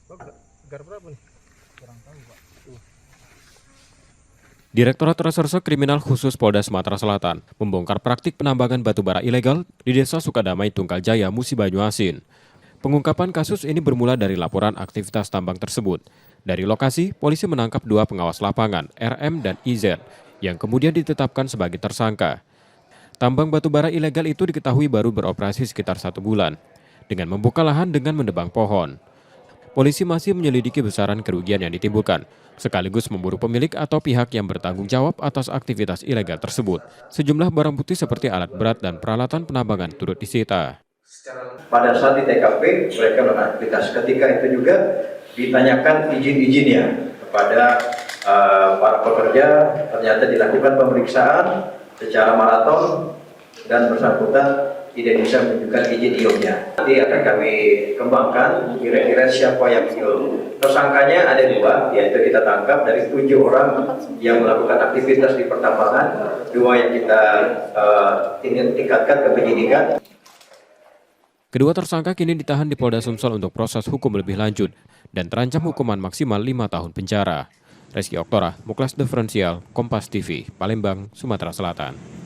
Gar berapa nih? Kurang tahu, Pak. Direktorat Reserse Kriminal Khusus Polda Sumatera Selatan membongkar praktik penambangan batubara ilegal di Desa Sukadamai, Tunggal Jaya, Musi Banyuasin. Pengungkapan kasus ini bermula dari laporan aktivitas tambang tersebut. Dari lokasi, polisi menangkap 2 pengawas lapangan, RM dan IZ, yang kemudian ditetapkan sebagai tersangka. Tambang batubara ilegal itu diketahui baru beroperasi sekitar 1 bulan, dengan membuka lahan dengan menebang pohon. Polisi masih menyelidiki besaran kerugian yang ditimbulkan, sekaligus memburu pemilik atau pihak yang bertanggung jawab atas aktivitas ilegal tersebut. Sejumlah barang bukti seperti alat berat dan peralatan penambangan turut disita. Pada saat di TKP, mereka melakukan aktivitas. Ketika itu juga ditanyakan izin-izinnya kepada para pekerja, ternyata dilakukan pemeriksaan secara maraton dan bersangkutan tidak bisa menunjukkan izin IO-nya. Nanti akan kami kembangkan kira-kira siapa yang IO. Tersangkanya ada 2, yaitu kita tangkap dari 7 orang yang melakukan aktivitas di pertambangan, 2 yang kita ingin tingkatkan ke penyidikan. Kedua tersangka kini ditahan di Polda Sumsel untuk proses hukum lebih lanjut dan terancam hukuman maksimal 5 tahun penjara. Reski Oktora, Muklas Diferensial, Kompas TV, Palembang, Sumatera Selatan.